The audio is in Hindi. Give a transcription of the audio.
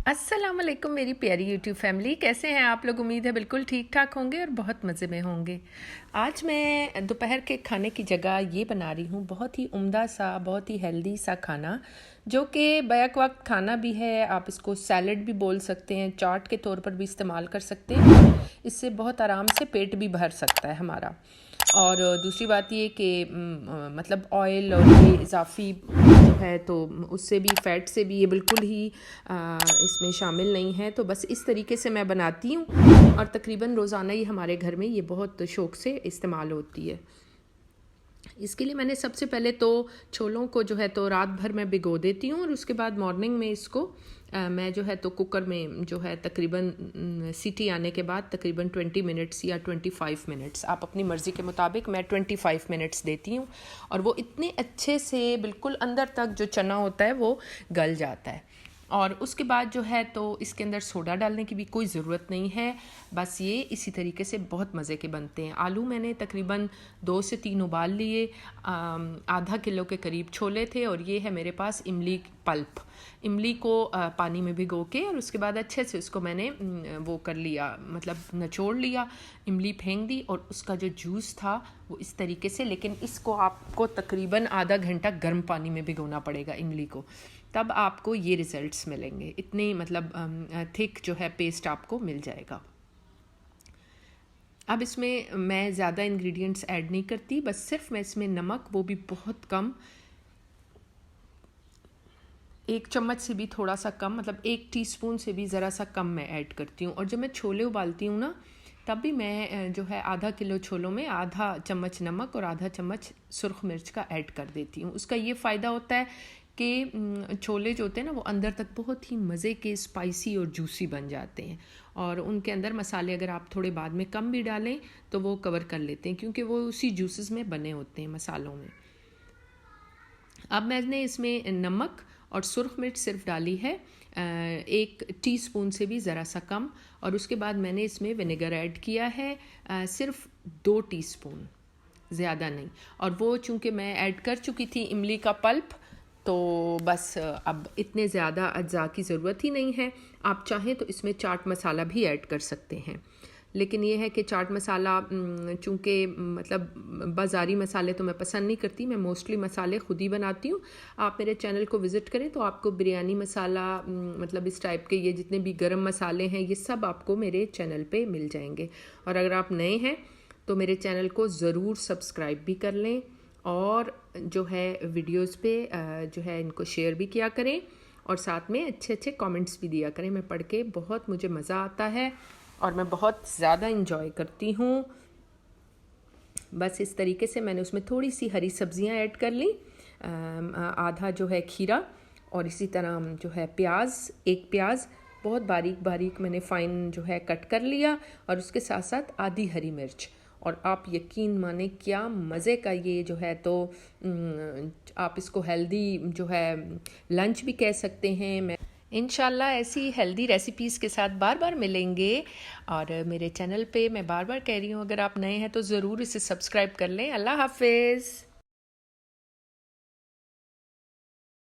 अस्सलाम वालेकुम मेरी प्यारी यूट्यूब फैमिली, कैसे हैं आप लोग। उम्मीद है बिल्कुल ठीक ठाक होंगे और बहुत मज़े में होंगे। आज मैं दोपहर के खाने की जगह ये बना रही हूँ बहुत ही उम्दा सा, बहुत ही हेल्दी सा खाना, जो कि बैक वक्त खाना भी है। आप इसको सैलड भी बोल सकते हैं, चाट के तौर पर भी इस्तेमाल कर सकते हैं। इससे बहुत आराम से पेट भी भर सकता है हमारा। और दूसरी बात ये कि मतलब ऑयल और ये इजाफ़ी जो है तो उससे भी, फ़ैट से भी ये बिल्कुल ही इसमें शामिल नहीं है। तो बस इस तरीके से मैं बनाती हूँ और तकरीबन रोज़ाना ही हमारे घर में ये बहुत शौक़ से इस्तेमाल होती है। इसके लिए मैंने सबसे पहले तो छोलों को जो है तो रात भर मैं भिगो देती हूँ और उसके बाद मॉर्निंग में इसको मैं जो है तो कुकर में जो है तकरीबन सीटी आने के बाद तकरीबन 20 मिनट्स या 25 मिनट्स, आप अपनी मर्ज़ी के मुताबिक, मैं 25 मिनट्स देती हूँ। और वो इतने अच्छे से बिल्कुल अंदर तक जो चना होता है वो गल जाता है। और उसके बाद जो है तो इसके अंदर सोडा डालने की भी कोई ज़रूरत नहीं है। बस ये इसी तरीके से बहुत मज़े के बनते हैं। आलू मैंने तकरीबन 2 से 3 उबाल लिए। आधा किलो के करीब छोले थे और ये है मेरे पास इमली पल्प। इमली को पानी में भिगो के और उसके बाद अच्छे से उसको मैंने वो कर लिया, मतलब निचोड़ लिया, इमली फेंक दी और उसका जो जूस था वो इस तरीके से। लेकिन इसको आपको तकरीबन आधा घंटा गर्म पानी में भिगोना पड़ेगा इमली को, तब आपको ये रिज़ल्ट्स मिलेंगे। इतने मतलब थिक जो है पेस्ट आपको मिल जाएगा। अब इसमें मैं ज़्यादा इंग्रेडिएंट्स ऐड नहीं करती, बस सिर्फ मैं इसमें नमक, वो भी बहुत कम, 1 चम्मच से भी थोड़ा सा कम, मतलब 1 टीस्पून से भी ज़रा सा कम मैं ऐड करती हूँ। और जब मैं छोले उबालती हूँ ना, तब भी मैं जो है आधा किलो छोलों में आधा चम्मच नमक और आधा चम्मच सुर्ख मिर्च का ऐड कर देती हूँ। उसका ये फ़ायदा होता है कि छोले जो होते हैं ना वो अंदर तक बहुत ही मज़े के स्पाइसी और जूसी बन जाते हैं। और उनके अंदर मसाले अगर आप थोड़े बाद में कम भी डालें तो वो कवर कर लेते हैं, क्योंकि वो उसी जूसेस में बने होते हैं मसालों में। अब मैंने इसमें नमक और सुर्ख मिर्च सिर्फ डाली है 1 टीस्पून से भी ज़रा सा कम। और उसके बाद मैंने इसमें विनेगर ऐड किया है सिर्फ 2 टीस्पून, ज़्यादा नहीं। और वो चूँकि मैं ऐड कर चुकी थी इमली का पल्प, तो बस अब इतने ज़्यादा अज्जा की ज़रूरत ही नहीं है। आप चाहें तो इसमें चाट मसाला भी ऐड कर सकते हैं, लेकिन ये है कि चाट मसाला चूँकि मतलब बाज़ारी मसाले तो मैं पसंद नहीं करती, मैं मोस्टली मसाले ख़ुद ही बनाती हूँ। आप मेरे चैनल को विज़िट करें तो आपको बिरयानी मसाला, मतलब इस टाइप के ये जितने भी गरम मसाले हैं ये सब आपको मेरे चैनल पे मिल जाएंगे। और अगर आप नए हैं तो मेरे चैनल को ज़रूर सब्सक्राइब भी कर लें और जो है वीडियोस पे जो है इनको शेयर भी किया करें और साथ में अच्छे अच्छे कमेंट्स भी दिया करें। मैं पढ़ के बहुत, मुझे मज़ा आता है और मैं बहुत ज़्यादा इंजॉय करती हूँ। बस इस तरीके से मैंने उसमें थोड़ी सी हरी सब्जियाँ ऐड कर ली, आधा जो है खीरा, और इसी तरह जो है प्याज, 1 प्याज बहुत बारीक बारीक मैंने फ़ाइन जो है कट कर लिया, और उसके साथ साथ आधी हरी मिर्च। और आप यकीन माने क्या मज़े का ये जो है तो आप इसको हेल्दी जो है लंच भी कह सकते हैं। मैं इंशाल्लाह ऐसी हेल्दी रेसिपीज़ के साथ बार बार मिलेंगे। और मेरे चैनल पे मैं बार बार कह रही हूँ, अगर आप नए हैं तो ज़रूर इसे सब्सक्राइब कर लें। अल्लाह हाफ़िज़।